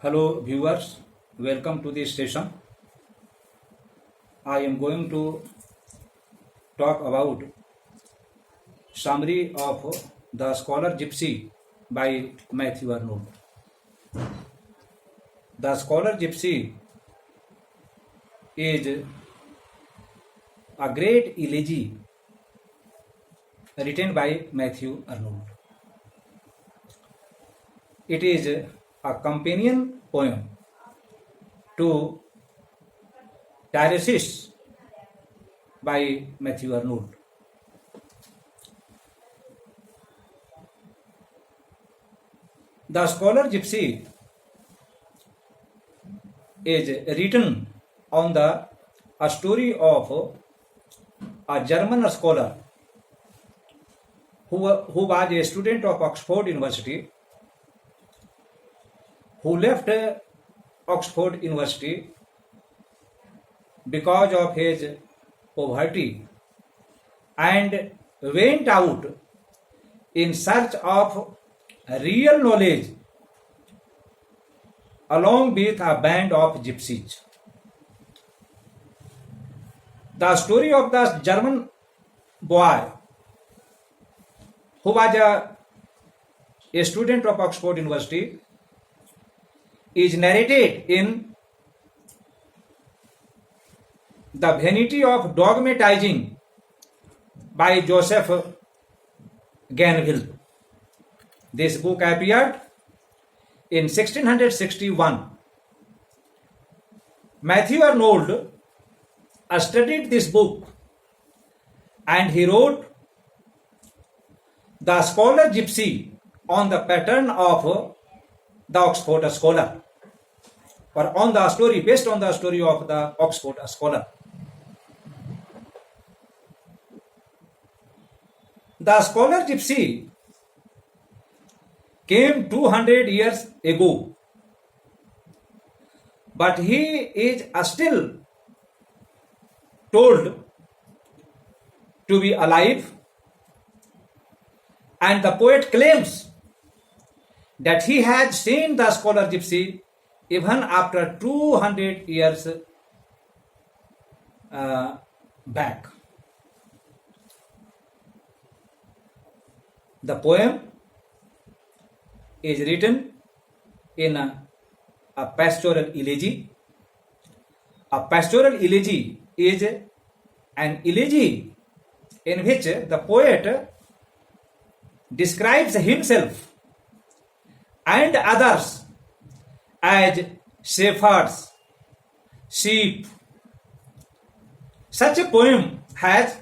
Hello viewers, welcome to this session. I am going to talk about summary of the Scholar-Gipsy by Matthew Arnold. The Scholar-Gipsy is a great elegy written by Matthew Arnold. It is a companion poem to Tyresis by Matthew Arnold. The Scholar-Gipsy is written on a story of a German scholar who was a student of Oxford University, who left Oxford University because of his poverty and went out in search of real knowledge along with a band of gypsies. The story of the German boy who was a student of Oxford University is narrated in The Vanity of Dogmatizing by Joseph Glanvill. This book appeared in 1661. Matthew Arnold studied this book and he wrote The Scholar-Gipsy on the pattern of the Oxford Scholar, or on the story, based on the story of the Oxford Scholar. The Scholar-Gipsy came 200 years ago, but he is still told to be alive, and the poet claims that he had seen the Scholar-Gipsy even after 200 years back. The poem is written in a pastoral elegy. A pastoral elegy is an elegy in which the poet describes himself and others as shepherds, sheep. Such a poem has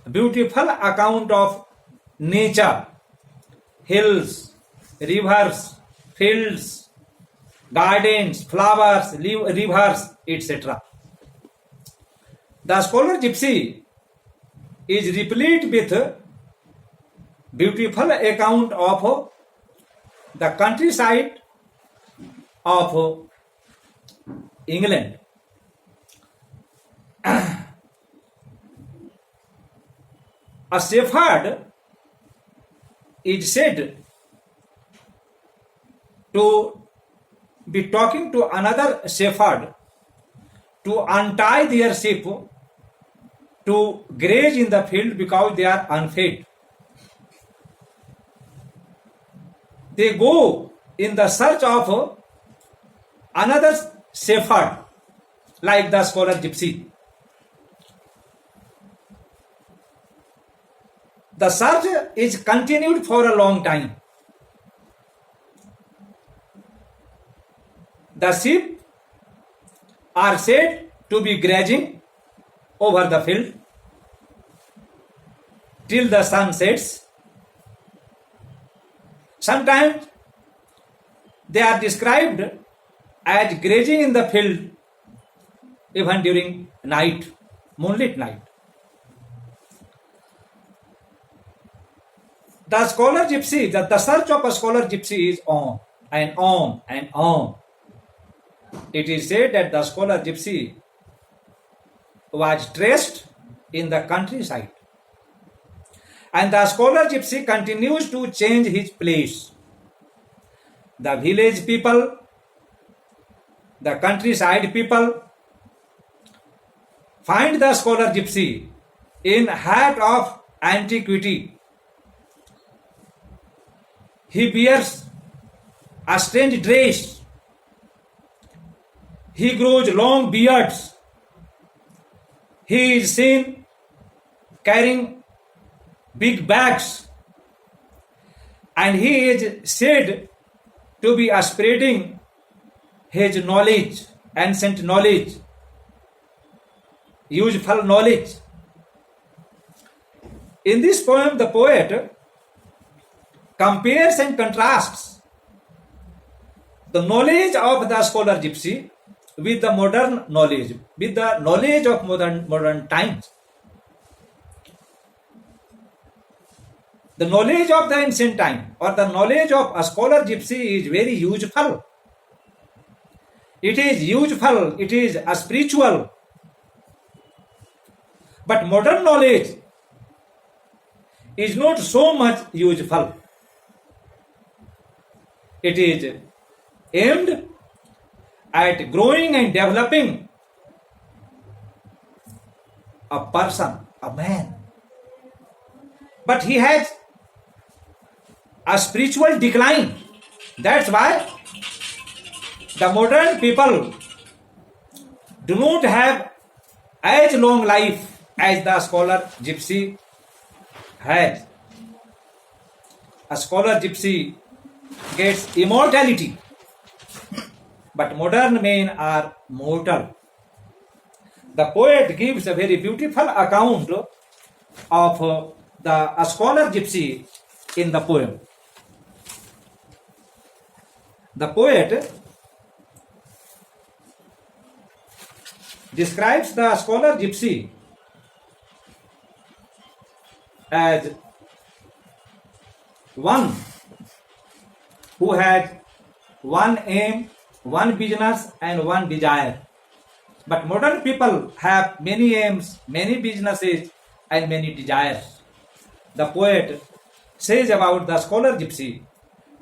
a beautiful account of nature, hills, rivers, fields, gardens, flowers, rivers, etc. The Scholar-Gipsy is replete with beautiful account of the countryside of England. A shepherd is said to be talking to another shepherd to untie their sheep to graze in the field because they are unfed. They go in the search of another shepherd, like the Scholar-Gipsy. The search is continued for a long time. The sheep are said to be grazing over the field till the sun sets. Sometimes they are described as grazing in the field even during night, moonlit night. The Scholar-Gipsy, the search of a Scholar-Gipsy is on and on and on. It is said that the Scholar-Gipsy was traced in the countryside, and the Scholar-Gipsy continues to change his place. The village people The countryside people find the scholar gypsy in height of antiquity. He wears a strange dress. He grows long beards. He is seen carrying big bags, and he is said to be spreading his knowledge, ancient knowledge, useful knowledge. In this poem, the poet compares and contrasts the knowledge of the scholar gypsy with the modern knowledge, with the knowledge of modern times. The knowledge of the ancient time or the knowledge of a scholar gypsy is very useful. It is useful, it is a spiritual. But modern knowledge is not so much useful. It is aimed at growing and developing a person, a man. But he has a spiritual decline. That's why the modern people do not have as long life as the scholar gypsy has. A scholar gypsy gets immortality, but modern men are mortal. The poet gives a very beautiful account of a scholar gypsy in the poem. The poet describes the scholar gypsy as one who had one aim, one business, and one desire. But modern people have many aims, many businesses, and many desires. The poet says about the scholar gypsy,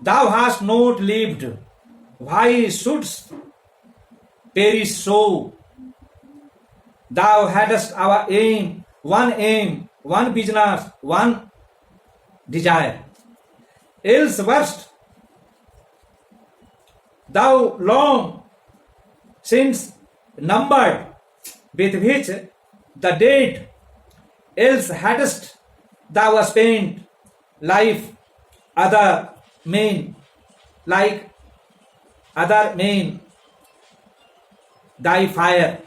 "Thou hast not lived, why shouldst perish so? Thou hadst our aim, one business, one desire. Else wast thou long since numbered with which the dead, else hadst thou spent life other men, like other men, thy fire.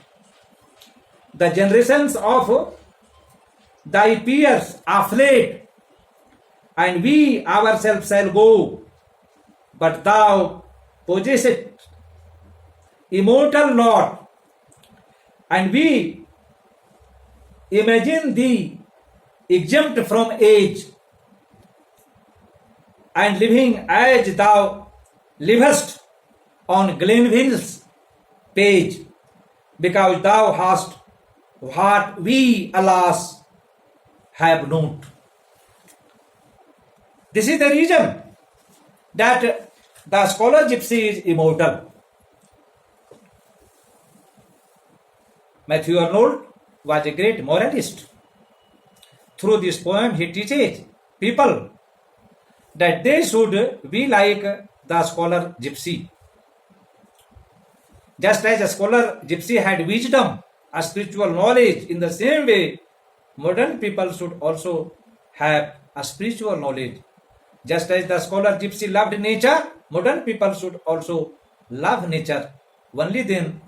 The generations of thy peers are fled, and we ourselves shall go, but thou possessest immortal Lord, and we imagine thee exempt from age, and living as thou livest on Glanvill's page, because thou hast what we, alas, have not." This is the reason that the scholar gypsy is immortal. Matthew Arnold was a great moralist. Through this poem, he teaches people that they should be like the scholar gypsy. Just as a scholar gypsy had wisdom, a spiritual knowledge, in the same way, modern people should also have a spiritual knowledge. Just as the scholar gypsy loved nature, modern people should also love nature. Only then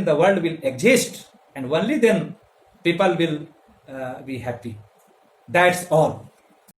the world will exist, and only then people will be happy. That's all.